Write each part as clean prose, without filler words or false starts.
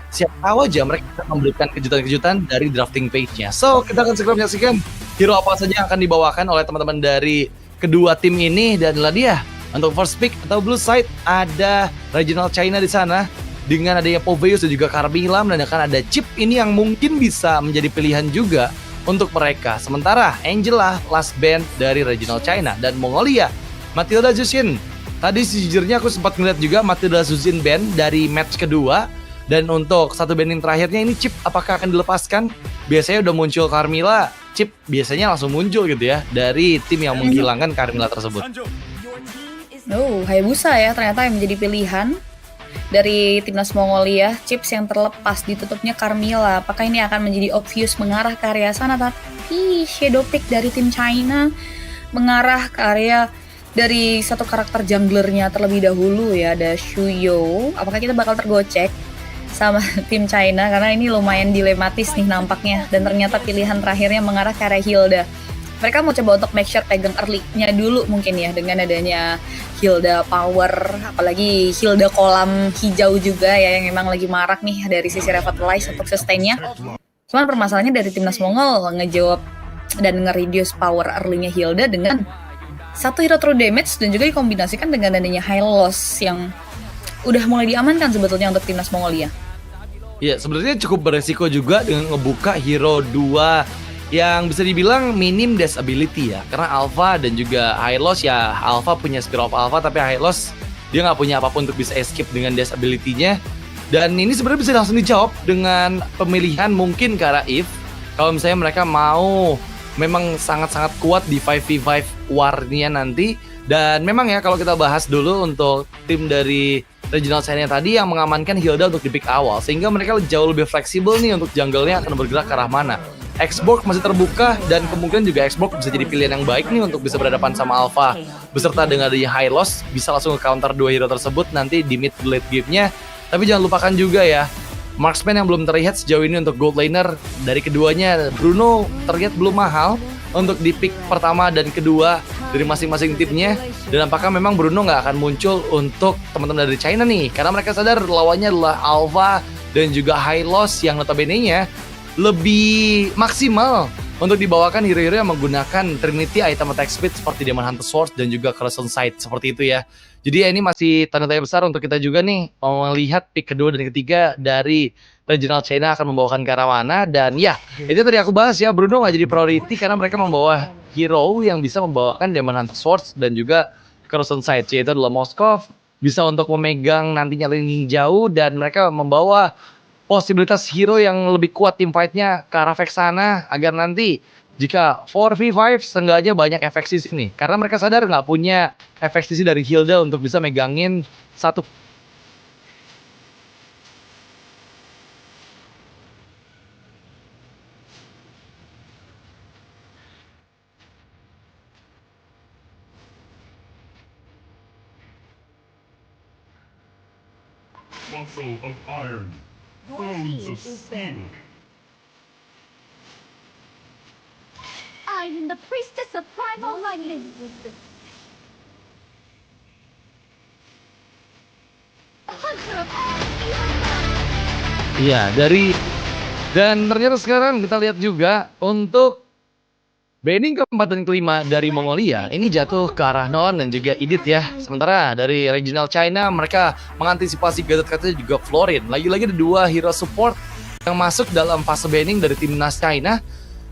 siapa tahu aja mereka bisa memberikan kejutan-kejutan dari drafting page-nya. So, kita akan segera menyaksikan hero apa saja yang akan dibawakan oleh teman-teman dari kedua tim ini. Dan inilah dia, untuk first pick atau blue side ada Regional China di sana. Dengan adanya Poveus dan juga Carmilla menandakan ada chip ini yang mungkin bisa menjadi pilihan juga untuk mereka. Sementara Angela last band dari Regional China dan Mongolia Matilda Jushin. Tadi sejujurnya aku sempat ngeliat juga Matilda Jushin band dari match kedua. Dan untuk satu banding terakhirnya ini chip apakah akan dilepaskan? Biasanya udah muncul Carmilla, chip biasanya langsung muncul gitu ya dari tim yang menghilangkan Carmilla tersebut. Oh, Hayabusa ya ternyata yang menjadi pilihan dari timnas Mongolia. Chips yang terlepas, ditutupnya Carmilla. Apakah ini akan menjadi obvious mengarah ke area sana? Tapi shadow pick dari tim China mengarah ke area dari satu karakter junglernya terlebih dahulu ya, ada Shuyo. Apakah kita bakal tergocek sama tim China? Karena ini lumayan dilematis nih nampaknya. Dan ternyata pilihan terakhirnya mengarah ke area Hilda. Mereka mau coba untuk make sure pegang early-nya dulu mungkin ya, dengan adanya Hilda power, apalagi Hilda kolam hijau juga ya yang memang lagi marak nih dari sisi revitalize untuk sustain-nya. Cuman permasalahannya dari timnas Mongol ngejawab dan nge-reduce power early-nya Hilda dengan satu hero true damage dan juga dikombinasikan dengan adanya high loss yang udah mulai diamankan sebetulnya untuk timnas Mongolia. Ya, sebenarnya cukup beresiko juga dengan ngebuka hero 2 yang bisa dibilang minim disability ya. Karena Alpha dan juga Hylos ya, Alpha punya Spear of Alpha tapi Hylos dia nggak punya apapun untuk bisa escape dengan disability-nya. Dan ini sebenarnya bisa langsung dijawab dengan pemilihan mungkin ke arah Eve. Kalau misalnya mereka mau memang sangat-sangat kuat di 5v5 war-nya nanti. Dan memang ya kalau kita bahas dulu untuk tim dari Regional China tadi yang mengamankan Hilda untuk di pick awal, sehingga mereka jauh lebih fleksibel nih untuk jungle-nya akan bergerak ke arah mana. Xborg masih terbuka dan kemungkinan juga Xborg bisa jadi pilihan yang baik nih untuk bisa berhadapan sama Alpha. Beserta dengan adanya high loss bisa langsung counter dua hero tersebut nanti di mid to late game-nya. Tapi jangan lupakan juga ya, marksman yang belum terlihat sejauh ini untuk gold laner dari keduanya. Bruno terlihat belum mahal untuk di pick pertama dan kedua dari masing-masing timnya. Dan apakah memang Bruno nggak akan muncul untuk teman-teman dari China nih? Karena mereka sadar lawannya adalah Alpha dan juga high loss yang notabene-nya lebih maksimal untuk dibawakan hero-hero yang menggunakan Trinity item attack speed seperti Demon Hunter Sword dan juga Crescent Sight seperti itu ya. Jadi ya ini masih tanda tanya besar untuk kita juga nih melihat pick kedua dan ketiga dari Regional China akan membawakan ke arah mana. Dan ya itu tadi aku bahas ya, Bruno nggak jadi priority karena mereka membawa hero yang bisa membawakan Demon Hunter Sword dan juga Crescent Sight, yaitu adalah Moskov, bisa untuk memegang nantinya lini jauh dan mereka membawa posibilitas hero yang lebih kuat tim fight-nya ke arah Vexana agar nanti jika 4v5 seenggaknya banyak efek sisi nih. Karena mereka sadar nggak punya efek sisi dari Hilda untuk bisa megangin satu. Muscle of iron, bones of steel. I'm the priestess of primal lightning. The hunter of Iya, dan ternyata sekarang kita lihat juga untuk banning keempat dan kelima dari Mongolia ini jatuh ke arah Non dan juga Edith ya. Sementara dari Regional China mereka mengantisipasi Gatot katanya juga Florin. Lagi-lagi ada dua hero support yang masuk dalam fase banning dari timnas China.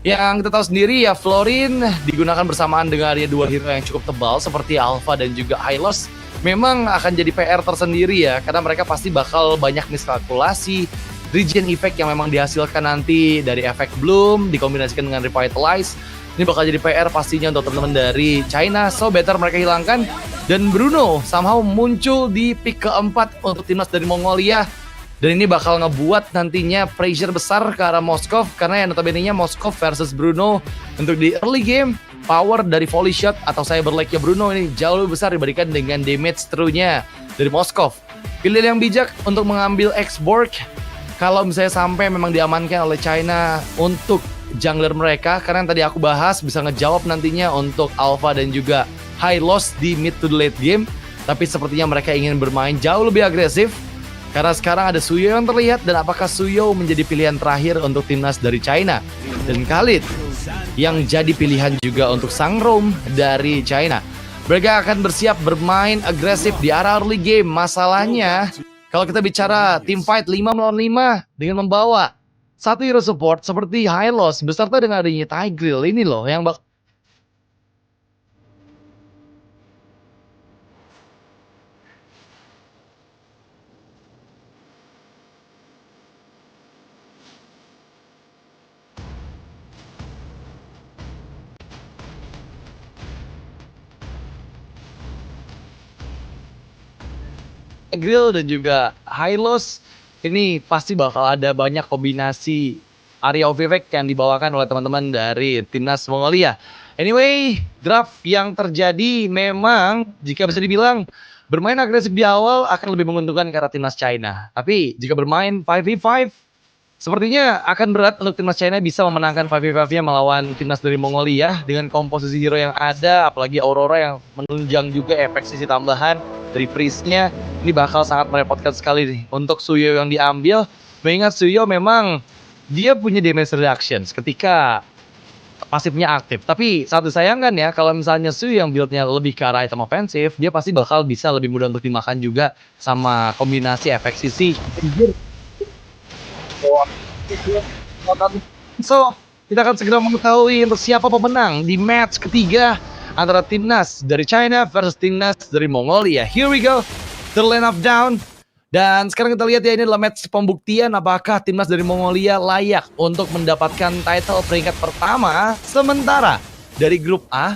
Yang kita tahu sendiri ya, Florin digunakan bersamaan dengan ada dua hero yang cukup tebal seperti Alpha dan juga Hylos. Memang akan jadi PR tersendiri ya, karena mereka pasti bakal banyak miskalkulasi. Regen effect yang memang dihasilkan nanti dari efek Bloom dikombinasikan dengan Revitalize. Ini bakal jadi PR pastinya untuk teman-teman dari China. So better mereka hilangkan. Dan Bruno somehow muncul di pick keempat untuk timnas dari Mongolia. Dan ini bakal ngebuat nantinya pressure besar ke arah Moskov. Karena yang notabene-nya Moskov versus Bruno untuk di early game, power dari volley shot atau cyber leg-nya Bruno ini jauh lebih besar dibandingkan dengan damage true-nya dari Moskov. Pilihan yang bijak untuk mengambil Xborg kalau misalnya sampai memang diamankan oleh China untuk jungler mereka. Karena yang tadi aku bahas bisa ngejawab nantinya untuk Alpha dan juga High Loss di mid to the late game. Tapi sepertinya mereka ingin bermain jauh lebih agresif. Karena sekarang ada Suyo yang terlihat, dan apakah Suyo menjadi pilihan terakhir untuk timnas dari China? Dan Khalid yang jadi pilihan juga untuk Sang Rom dari China. Mereka akan bersiap bermain agresif di arah early game. Masalahnya, kalau kita bicara team fight 5 melawan 5 dengan membawa satu hero support seperti Hylos beserta dengan adanya Tigreal ini loh yang Grill dan juga Hylos ini pasti bakal ada banyak kombinasi area of effect yang dibawakan oleh teman-teman dari timnas Mongolia. Anyway, draft yang terjadi memang jika bisa dibilang bermain agresif di awal akan lebih menguntungkan ke arah timnas China. Tapi jika bermain 5v5 sepertinya akan berat untuk timnas China bisa memenangkan 5v5-nya melawan timnas dari Mongolia dengan komposisi hero yang ada, apalagi Aurora yang menunjang juga efek sisi tambahan dari Priest-nya. Ini bakal sangat merepotkan sekali nih untuk Suyo yang diambil, mengingat Suyo memang dia punya damage reductions ketika pasifnya aktif. Tapi satu sayangkan ya, kalau misalnya Suyo yang build-nya lebih ke arah item ofensif, dia pasti bakal bisa lebih mudah untuk dimakan juga sama kombinasi efek sisi. So, kita akan segera mengetahui untuk siapa pemenang di match ketiga antara timnas dari China versus timnas dari Mongolia. Here we go, the line of down. Dan sekarang kita lihat ya, ini adalah match pembuktian apakah timnas dari Mongolia layak untuk mendapatkan title peringkat pertama sementara dari grup A.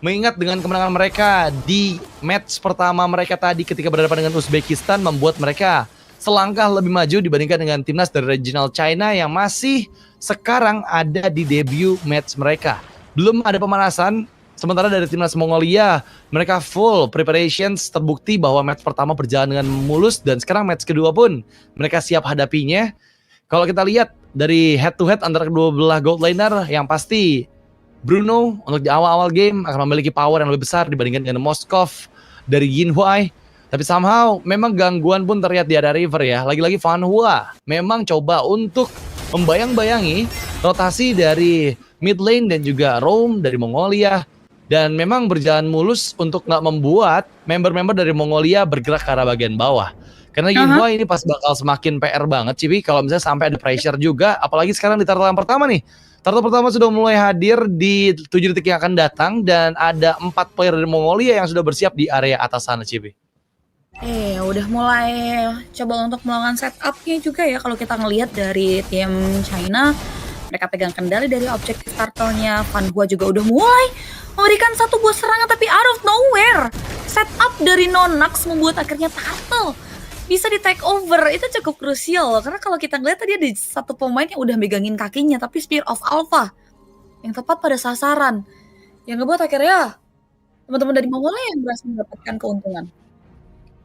Mengingat dengan kemenangan mereka di match pertama mereka tadi ketika berhadapan dengan Uzbekistan membuat mereka selangkah lebih maju dibandingkan dengan timnas dari regional China yang masih sekarang ada di debut match mereka. Belum ada pemanasan, sementara dari timnas Mongolia mereka full preparations, terbukti bahwa match pertama berjalan dengan mulus dan sekarang match kedua pun mereka siap hadapinya. Kalau kita lihat dari head to head antara kedua belah gold laner, yang pasti Bruno untuk di awal-awal game akan memiliki power yang lebih besar dibandingkan dengan Moskov dari Yinhuai. Tapi somehow memang gangguan pun terlihat di area river ya. Lagi-lagi Fan Hua memang coba untuk membayang-bayangi rotasi dari mid lane dan juga roam dari Mongolia. Dan memang berjalan mulus untuk nggak membuat member-member dari Mongolia bergerak ke arah bagian bawah. Karena Yinhua ini pas bakal semakin PR banget Cibi kalau misalnya sampai ada pressure juga. Apalagi sekarang di turtle yang pertama nih. Turtle pertama sudah mulai hadir di 7 detik yang akan datang. Dan ada 4 player dari Mongolia yang sudah bersiap di area atas sana Cibi. Udah mulai coba untuk melakukan setupnya juga ya. Kalau kita ngelihat dari tim China, mereka pegang kendali dari objektif turtle-nya. Fan Hua juga udah mulai memberikan satu buah serangan, tapi out of nowhere setup dari Nonax membuat akhirnya turtle bisa di take over. Itu cukup krusial loh, karena kalau kita ngeliat tadi ada satu pemain yang udah megangin kakinya, tapi Spear of Alpha yang tepat pada sasaran, yang ngebuat akhirnya teman-teman dari Mongolia yang berhasil mendapatkan keuntungan.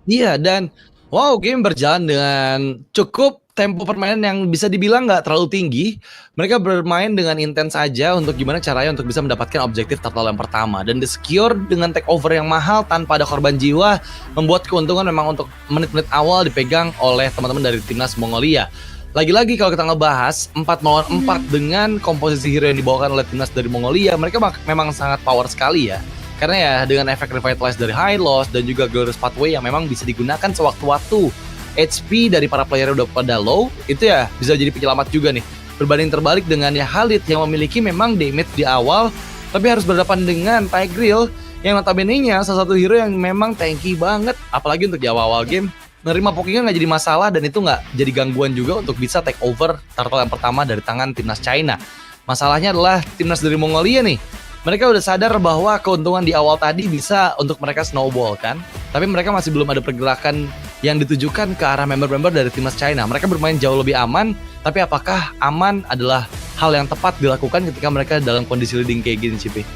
Iya, dan wow, game berjalan dengan cukup tempo permainan yang bisa dibilang nggak terlalu tinggi. Mereka bermain dengan intens aja untuk gimana caranya untuk bisa mendapatkan objektif turtle yang pertama. Dan the secure dengan takeover yang mahal tanpa ada korban jiwa membuat keuntungan memang untuk menit-menit awal dipegang oleh teman-teman dari timnas Mongolia. Lagi-lagi kalau kita ngebahas 4 melawan 4 dengan komposisi hero yang dibawakan oleh timnas dari Mongolia, mereka memang sangat power sekali ya. Karena ya dengan efek revitalize dari Hylos dan juga Glorious Pathway yang memang bisa digunakan sewaktu-waktu HP dari para player udah pada low, itu ya bisa jadi penyelamat juga nih. Berbanding terbalik dengan ya Khalid yang memiliki memang damage di awal, tapi harus berhadapan dengan Tigreal yang notabene-nya salah satu hero yang memang tanky banget. Apalagi untuk di awal-awal game, nerima pokoknya nggak jadi masalah dan itu nggak jadi gangguan juga untuk bisa take over turtle yang pertama dari tangan timnas China. Masalahnya adalah timnas dari Mongolia nih. Mereka udah sadar bahwa keuntungan di awal tadi bisa untuk mereka snowball kan. Tapi mereka masih belum ada pergerakan yang ditujukan ke arah member-member dari timnas China. Mereka bermain jauh lebih aman, tapi apakah aman adalah hal yang tepat dilakukan ketika mereka dalam kondisi leading kayak gini, Cipi?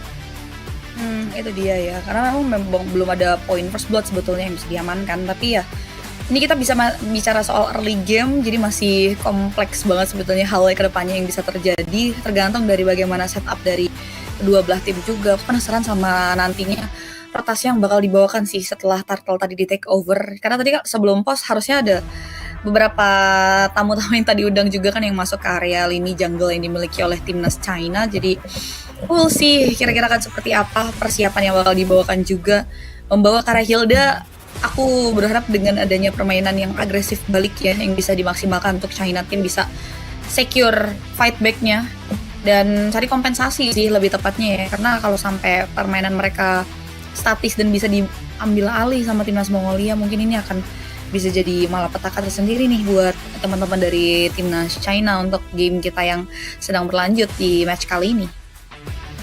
Itu dia ya, karena memang belum ada poin first blood sebetulnya yang bisa diamankan. Tapi ya, ini kita bisa bicara soal early game, jadi masih kompleks banget sebetulnya hal ke depannya yang bisa terjadi. Tergantung dari bagaimana setup dari kedua belah tim juga. Aku penasaran sama nantinya rotasi yang bakal dibawakan sih setelah turtle tadi di take over. Karena tadi sebelum pos harusnya ada beberapa tamu-tamu yang tadi undang juga kan yang masuk ke area lini jungle yang dimiliki oleh timnas China. Jadi we'll see kira-kira akan seperti apa persiapan yang bakal dibawakan juga. Membawa Kara Hilda, aku berharap dengan adanya permainan yang agresif balik ya, yang bisa dimaksimalkan untuk China team bisa secure fight back-nya dan cari kompensasi sih lebih tepatnya ya. Karena kalau sampai permainan mereka statis dan bisa diambil alih sama timnas Mongolia, mungkin ini akan bisa jadi malapetaka tersendiri nih buat teman-teman dari timnas China untuk game kita yang sedang berlanjut di match kali ini.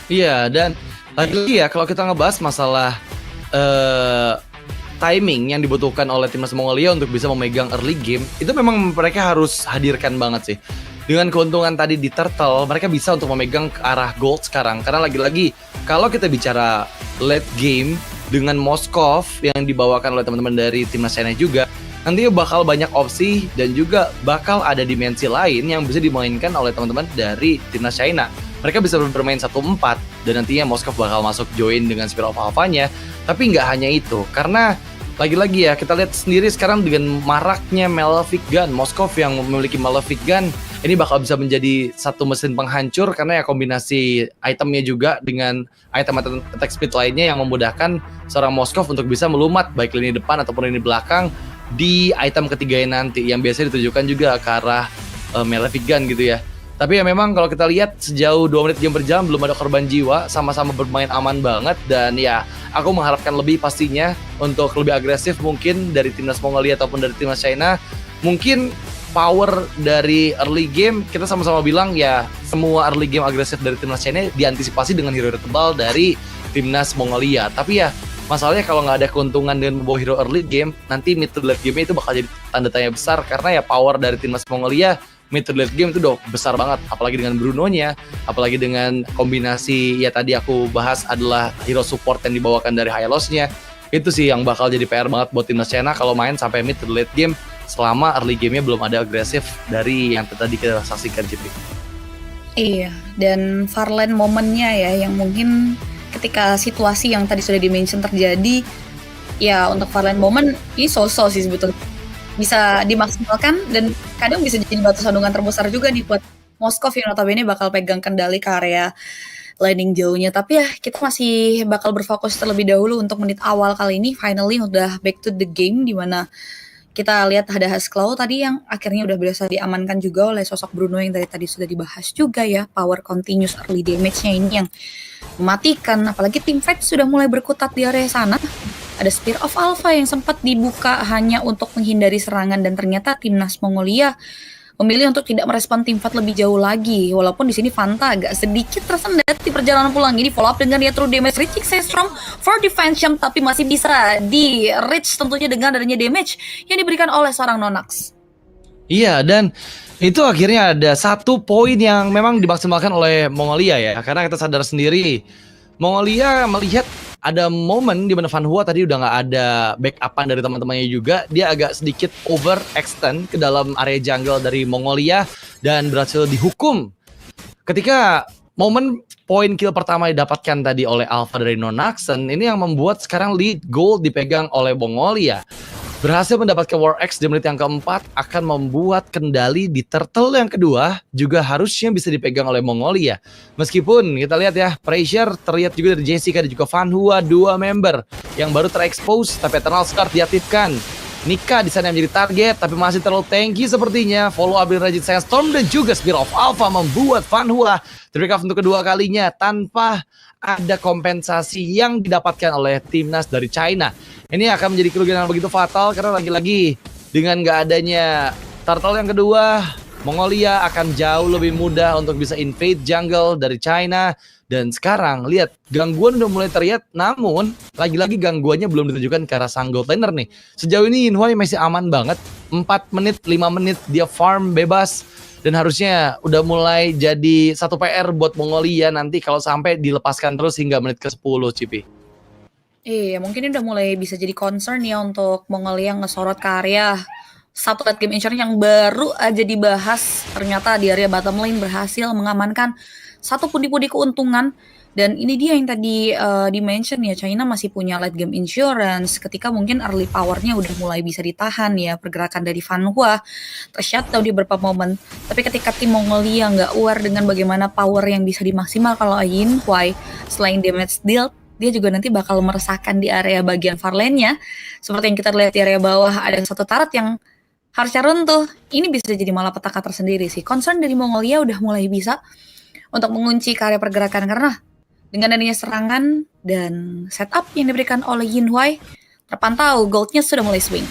Iya, dan lagi-lagi ya kalau kita ngebahas masalah timing yang dibutuhkan oleh timnas Mongolia untuk bisa memegang early game, itu memang mereka harus hadirkan banget sih. Dengan keuntungan tadi di Turtle, mereka bisa untuk memegang ke arah gold sekarang. Karena lagi-lagi, kalau kita bicara late game dengan Moskov yang dibawakan oleh teman-teman dari timnas China juga, nantinya bakal banyak opsi dan juga bakal ada dimensi lain yang bisa dimainkan oleh teman-teman dari timnas China. Mereka bisa bermain 1-4 dan nantinya Moskov bakal masuk join dengan Spear of Alpha-nya. Tapi nggak hanya itu, karena lagi-lagi ya kita lihat sendiri sekarang dengan maraknya Malefic Gun, Moskov yang memiliki Malefic Gun ini bakal bisa menjadi satu mesin penghancur karena ya kombinasi itemnya juga dengan item attack speed lainnya yang memudahkan seorang Moskov untuk bisa melumat baik lini depan ataupun lini belakang di item ketiganya nanti yang biasanya ditujukan juga ke arah Malefic Gun gitu ya. Tapi ya memang kalau kita lihat sejauh 2 menit game berjalan belum ada korban jiwa, sama-sama bermain aman banget dan ya aku mengharapkan lebih pastinya untuk lebih agresif mungkin dari timnas Mongolia ataupun dari timnas China. Mungkin power dari early game kita sama-sama bilang ya semua early game agresif dari timnas China diantisipasi dengan hero tebal dari timnas Mongolia. Tapi ya masalahnya kalau nggak ada keuntungan dengan membawa hero early game, nanti mid to late game itu bakal jadi tanda tanya besar karena ya power dari timnas Mongolia mid to late game itu udah besar banget, apalagi dengan Bruno-nya, apalagi dengan kombinasi ya tadi aku bahas adalah hero support yang dibawakan dari Hylos-nya. Itu sih yang bakal jadi PR banget buat timnas China kalau main sampai mid to late game selama early game-nya belum ada agresif dari yang tadi kita saksikan, Cipi. Iya, dan Farland momennya ya yang mungkin ketika situasi yang tadi sudah di-mention terjadi, ya untuk Farland moment ini so-so sih sebetulnya. Bisa dimaksimalkan dan kadang bisa jadi batu sandungan terbesar juga nih buat Moskov yang notabene bakal pegang kendali ke area landing jauhnya. Tapi ya kita masih bakal berfokus terlebih dahulu untuk menit awal kali ini. Finally udah back to the game di mana kita lihat ada Haskell tadi yang akhirnya udah berhasil diamankan juga oleh sosok Bruno yang dari tadi sudah dibahas juga ya. Power continuous early damage-nya ini yang mematikan, apalagi tim fight sudah mulai berkutat di area sana. Ada Spear of Alpha yang sempat dibuka hanya untuk menghindari serangan dan ternyata timnas Mongolia memilih untuk tidak merespon tim fight lebih jauh lagi. Walaupun di sini Fanta agak sedikit tersendat di perjalanan pulang ini, follow up dengan dia true damage reaching Sestrom for defension tapi masih bisa di reach tentunya dengan adanya damage yang diberikan oleh seorang Nonax. Iya, dan itu akhirnya ada satu poin yang memang dimaksimalkan oleh Mongolia ya, karena kita sadar sendiri Mongolia melihat ada momen di mana Van Hua tadi udah nggak ada backupan dari teman-temannya juga, dia agak sedikit overextend ke dalam area jungle dari Mongolia dan berhasil dihukum. Ketika momen poin kill pertama didapatkan tadi oleh Alpha dari Nonaxen, ini yang membuat sekarang lead gold dipegang oleh Mongolia. Berhasil mendapatkan War X di menit yang keempat akan membuat kendali di turtle yang kedua juga harusnya bisa dipegang oleh Mongolia. Meskipun kita lihat ya, pressure terlihat juga dari Jessica dan juga Van Hua, 2 member yang baru terekspos, tapi Eternal Scar diaktifkan. Nika di sana yang menjadi target, tapi masih terlalu tanky sepertinya. Follow up dari Raging Sandstorm dan juga Spear of Alpha membuat Van Hua terpick untuk kedua kalinya tanpa ada kompensasi yang didapatkan oleh timnas dari China. Ini akan menjadi kerugian yang begitu fatal karena lagi-lagi dengan nggak adanya turtle yang kedua, Mongolia akan jauh lebih mudah untuk bisa invade jungle dari China. Dan sekarang lihat gangguan udah mulai terlihat, namun lagi-lagi gangguannya belum ditujukan ke arah sang gold laner nih. Sejauh ini Yinhuai masih aman banget, 4 menit, 5 menit dia farm bebas. Dan harusnya udah mulai jadi satu PR buat Mongolia nanti kalau sampai dilepaskan terus hingga menit ke-10, Cipi. Iya, mungkin ini udah mulai bisa jadi concern ya untuk Mongolia ngesorot ke area satu late game insurance yang baru aja dibahas. Ternyata di area bottom lane berhasil mengamankan satu pundi-pundi keuntungan Dan ini dia yang tadi di-mention ya, China masih punya late game insurance ketika mungkin early power-nya udah mulai bisa ditahan ya, pergerakan dari Fanhua ter-shutdown di beberapa momen. Tapi ketika tim Mongolia nggak aware dengan bagaimana power yang bisa dimaksimalkan oleh Yinhuai, selain damage deal, dia juga nanti bakal meresahkan di area bagian far lane-nya. Seperti yang kita lihat di area bawah, ada satu turret yang harusnya runtuh. Ini bisa jadi malapetaka tersendiri sih. Concern dari Mongolia udah mulai bisa untuk mengunci area pergerakan karena dengan adanya serangan dan setup yang diberikan oleh Yinhuai, terpantau goldnya sudah mulai swing.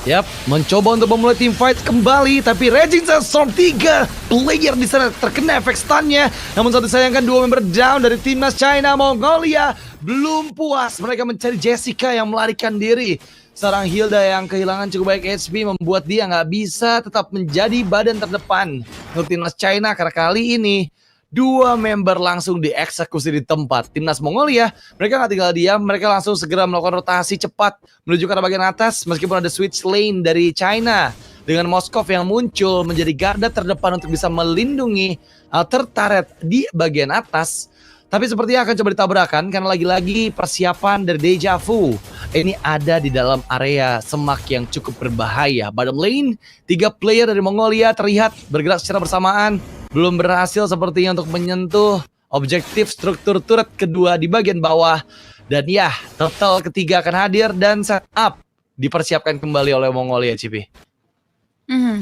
Yap, mencoba untuk memulai team fight kembali, tapi Raging Storm 3 player di sana terkena efek stunnya. Namun satu sayangkan dua member down dari timnas China Mongolia. Belum puas, mereka mencari Jessica yang melarikan diri. Seorang Hilda yang kehilangan cukup baik HP membuat dia nggak bisa tetap menjadi badan terdepan untuk timnas China karena kali ini dua member langsung dieksekusi di tempat. Timnas Mongolia, mereka nggak tinggal diam, mereka langsung segera melakukan rotasi cepat menuju ke arah bagian atas meskipun ada switch lane dari China. Dengan Moskov yang muncul menjadi garda terdepan untuk bisa melindungi turret di bagian atas. Tapi sepertinya akan coba ditabrakan karena lagi-lagi persiapan dari Deja Vu ini ada di dalam area semak yang cukup berbahaya. Bottom lane, 3 player dari Mongolia terlihat bergerak secara bersamaan. Belum berhasil sepertinya untuk menyentuh objektif struktur turret kedua di bagian bawah. Dan ya, total ketiga akan hadir dan setup dipersiapkan kembali oleh Mongolia, Cipi.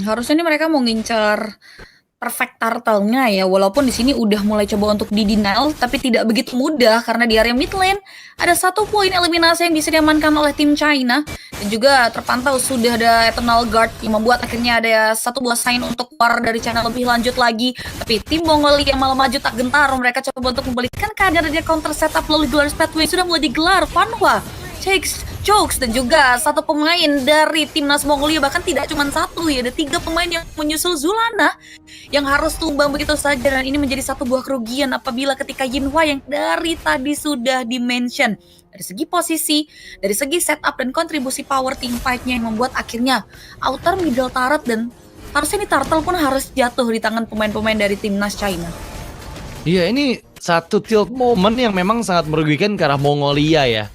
Harusnya ini mereka mau ngincar perfect turtle-nya ya, walaupun di sini udah mulai coba untuk di-denial, tapi tidak begitu mudah karena di area mid lane ada 1 poin eliminasi yang bisa diamankan oleh tim China dan juga terpantau sudah ada Eternal Guard yang membuat akhirnya ada 1 buah sign untuk war dari China lebih lanjut lagi. Tapi tim Mongolia malah maju tak gentar, mereka coba untuk membalikkan keadaan dari counter setup lalu gelar Speedway sudah mulai digelar. Fanhua, Chokes dan juga 1 pemain dari timnas Mongolia, bahkan tidak cuma 1 ya, ada 3 pemain yang menyusul Zulana yang harus tumbang begitu saja dan ini menjadi 1 buah kerugian apabila ketika Yinhuai yang dari tadi sudah di-mention dari segi posisi, dari segi setup dan kontribusi power team fight-nya yang membuat akhirnya outer middle turret dan harusnya ini turtle pun harus jatuh di tangan pemain-pemain dari timnas China. Iya, ini satu tilt moment yang memang sangat merugikan ke arah Mongolia ya.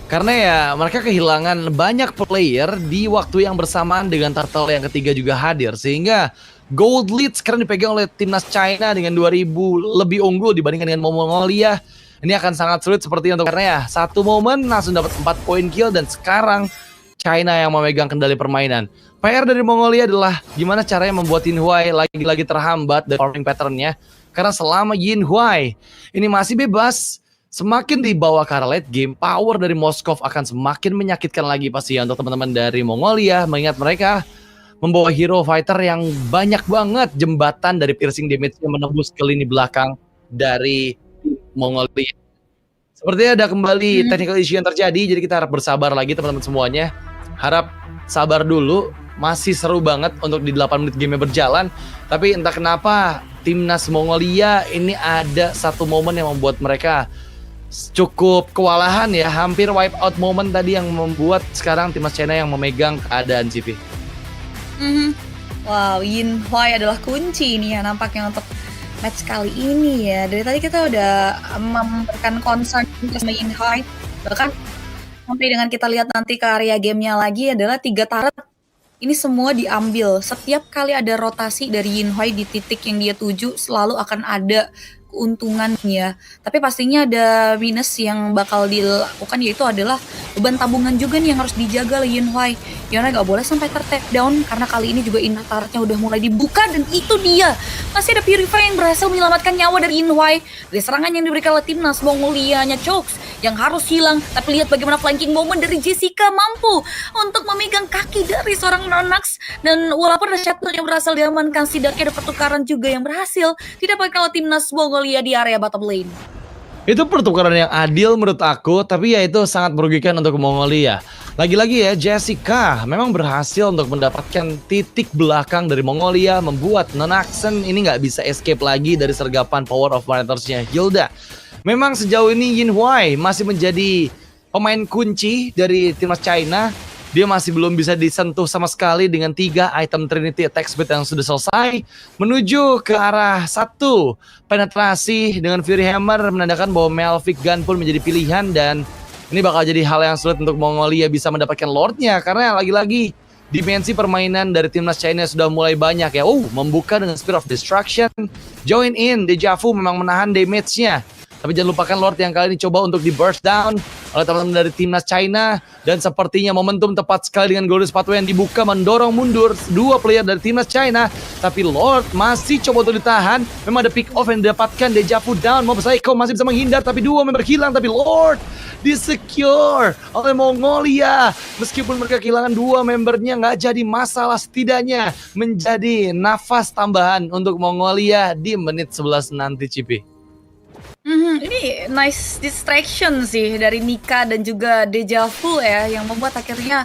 Karena ya mereka kehilangan banyak player di waktu yang bersamaan dengan turtle yang ketiga juga hadir. Sehingga gold lead sekarang dipegang oleh timnas China dengan 2000 lebih unggul dibandingkan dengan Mongolia. Ini akan sangat sulit sepertinya untuk karena ya satu momen langsung dapat 4 poin kill dan sekarang China yang memegang kendali permainan. PR dari Mongolia adalah gimana caranya membuat Yinhuai lagi-lagi terhambat dari farming pattern-nya. Karena selama Yinhuai ini masih bebas, semakin dibawa ke arah late game, power dari Moskov akan semakin menyakitkan lagi pasti ya untuk teman-teman dari Mongolia. Mengingat mereka membawa hero fighter yang banyak banget jembatan dari piercing damage yang menembus ke lini belakang dari Mongolia. Sepertinya ada kembali technical issue yang terjadi, jadi kita harap bersabar lagi teman-teman semuanya. Harap sabar dulu, masih seru banget untuk di 8 menit game berjalan. Tapi entah kenapa timnas Mongolia ini ada satu momen yang membuat mereka cukup kewalahan ya, hampir wipe out moment tadi yang membuat sekarang timnas China yang memegang keadaan CV. Wow, Yinhuai adalah kunci ini ya nampaknya untuk match kali ini ya. Dari tadi kita udah memberikan concern sama Yinhuai, bahkan sampai dengan kita lihat nanti ke area gamenya lagi adalah 3 turret ini semua diambil. Setiap kali ada rotasi dari Yinhuai di titik yang dia tuju selalu akan ada keuntungannya, tapi pastinya ada minus yang bakal dilakukan, yaitu adalah beban tabungan juga nih yang harus dijaga oleh Yinhuai. Yona gak boleh sampai ter-take down karena kali ini juga inner turretnya udah mulai dibuka dan itu dia masih ada Purify yang berhasil menyelamatkan nyawa dari Yinhuai dari serangan yang diberikan oleh timnas Mongolia-nya Chokes yang harus hilang. Tapi lihat bagaimana flanking moment dari Jessica mampu untuk memegang kaki dari seorang Nonax, dan walaupun ada shutdown yang berhasil diamankan, setidaknya ada pertukaran juga yang berhasil didapatkan oleh timnas Mongolia di area bottom lane. Itu pertukaran yang adil menurut aku, tapi ya itu sangat merugikan untuk Mongolia. Lagi-lagi ya, Jessica memang berhasil untuk mendapatkan titik belakang dari Mongolia, membuat Nonaxen ini nggak bisa escape lagi dari sergapan Power of Martyrs-nya Hilda. Memang sejauh ini Yinhuai masih menjadi pemain kunci dari timnas China, dia masih belum bisa disentuh sama sekali dengan 3 item Trinity attack speed yang sudah selesai. Menuju ke arah 1 penetrasi dengan Fury Hammer menandakan bahwa Melvic Gun pun menjadi pilihan, dan ini bakal jadi hal yang sulit untuk Mongolia bisa mendapatkan Lordnya, karena lagi-lagi dimensi permainan dari timnas China sudah mulai banyak ya. Membuka dengan Spear of Destruction, join in, Deja Vu memang menahan damage-nya. Tapi jangan lupakan Lord yang kali ini coba untuk di burst down oleh teman-teman dari timnas China. Dan sepertinya momentum tepat sekali dengan Golden Sepatu yang dibuka mendorong mundur 2 player dari timnas China. Tapi Lord masih coba untuk ditahan. Memang ada pick off yang didapatkan, Deja Vu down. Mob Psycho masih bisa menghindar, tapi 2 member hilang. Tapi Lord disecure oleh Mongolia. Meskipun mereka kehilangan 2 membernya, nggak jadi masalah, setidaknya menjadi nafas tambahan untuk Mongolia di menit 11 nanti, Cipi. Ini nice distraction sih dari Nika dan juga Deja Vu ya, yang membuat akhirnya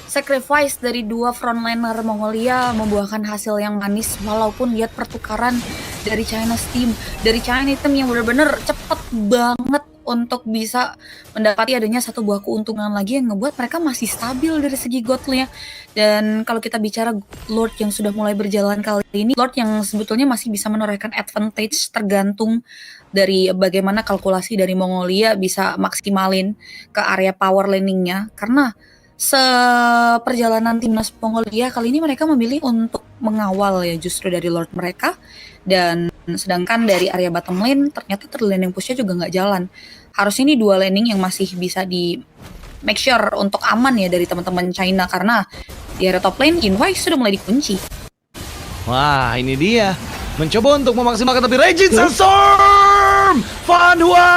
sacrifice dari 2 frontliner Mongolia membuahkan hasil yang manis, walaupun lihat pertukaran dari China's team, dari China team yang benar-benar cepet banget untuk bisa mendapati adanya 1 buah keuntungan lagi yang ngebuat mereka masih stabil dari segi godnya. Dan kalau kita bicara Lord yang sudah mulai berjalan kali ini, Lord yang sebetulnya masih bisa menorehkan advantage tergantung dari bagaimana kalkulasi dari Mongolia bisa maksimalin ke area power laning-nya. Karena seperjalanan timnas Mongolia kali ini mereka memilih untuk mengawal ya justru dari Lord mereka, dan sedangkan dari area bottom lane ternyata third laning push-nya juga nggak jalan. Harus ini 2 laning yang masih bisa di make sure untuk aman ya dari teman-teman China, karena di area top lane Yinhuai sudah mulai dikunci. Wah, ini dia mencoba untuk memaksimalkan, tapi Regin Sandstorm Fanhua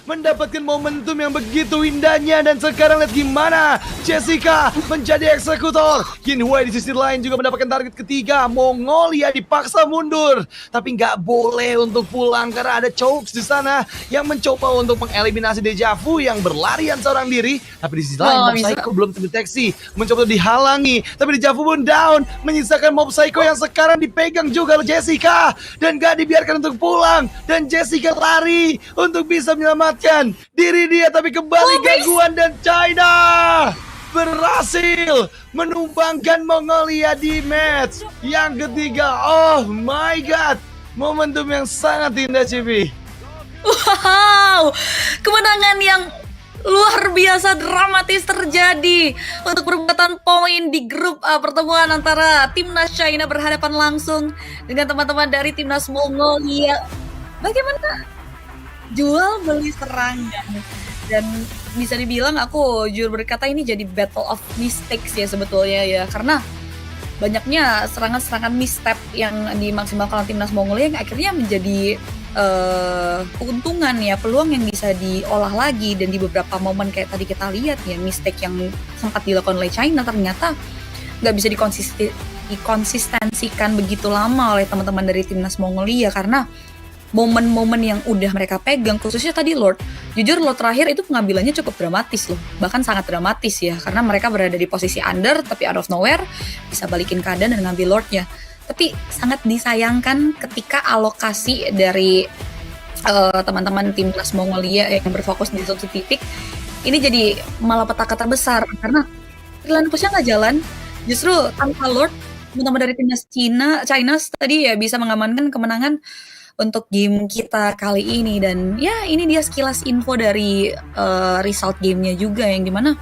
mendapatkan momentum yang begitu indahnya. Dan sekarang lihat gimana Jessica menjadi eksekutor. Yinhuai di sisi lain juga mendapatkan target ketiga. Mongolia dipaksa mundur, tapi nggak boleh untuk pulang karena ada Chokes di sana yang mencoba untuk mengeliminasi Deja Vu yang berlarian seorang diri. Tapi di sisi lain Mob Psycho belum terdeteksi, mencoba untuk dihalangi, tapi Deja Vu pun down, menyisakan Mob Psycho yang sekarang dipegang juga oleh Jessica dan gak dibiarkan untuk pulang. Dan Jessica lari untuk bisa menyelamatkan diri dia, tapi kembali gangguan dan China berhasil menumbangkan Mongolia di match yang ketiga. Oh my god, momentum yang sangat indah, Cipi. Wow, kemenangan yang luar biasa dramatis terjadi untuk perebutan poin di grup A, pertemuan antara timnas China berhadapan langsung dengan teman-teman dari timnas Mongolia. Bagaimana jual beli serangan, dan bisa dibilang aku jujur berkata ini jadi battle of mistakes ya sebetulnya ya, karena banyaknya serangan-serangan misstep yang dimaksimalkan timnas Mongolia yang akhirnya menjadi keuntungan ya, peluang yang bisa diolah lagi. Dan di beberapa momen kayak tadi kita lihat ya, mistake yang sempat dilakukan oleh China ternyata nggak bisa dikonsistensikan begitu lama oleh teman-teman dari timnas Mongolia, karena momen-momen yang udah mereka pegang, khususnya tadi Lord, jujur Lord terakhir itu pengambilannya cukup dramatis loh, bahkan sangat dramatis ya, karena mereka berada di posisi under tapi out of nowhere bisa balikin keadaan dan ngambil Lordnya. Tapi sangat disayangkan ketika alokasi dari teman-teman timnas Mongolia yang berfokus di suatu titik ini jadi malapetaka terbesar, karena lane push-nya nggak jalan. Justru tanpa Lord, teman-teman dari timnas China tadi ya bisa mengamankan kemenangan untuk game kita kali ini. Dan ya ini dia sekilas info dari result gamenya juga, yang dimana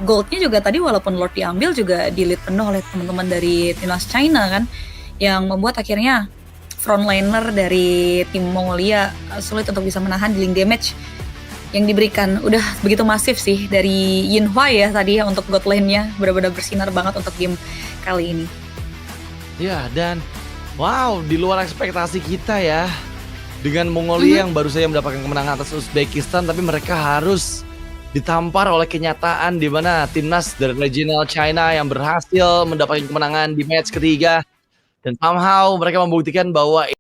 goldnya juga tadi walaupun Lord diambil juga di-lead penuh oleh teman-teman dari timnas China kan, yang membuat akhirnya frontliner dari tim Mongolia sulit untuk bisa menahan dealing damage yang diberikan. Udah begitu masif sih dari Yinhuai ya tadi ya untuk god lane-nya, benar-benar bersinar banget untuk game kali ini. Ya, dan wow, di luar ekspektasi kita ya. Dengan Mongolia yang baru saja mendapatkan kemenangan atas Uzbekistan, tapi mereka harus ditampar oleh kenyataan di mana timnas dari regional China yang berhasil mendapatkan kemenangan di match ketiga. Dan somehow mereka membuktikan bahwa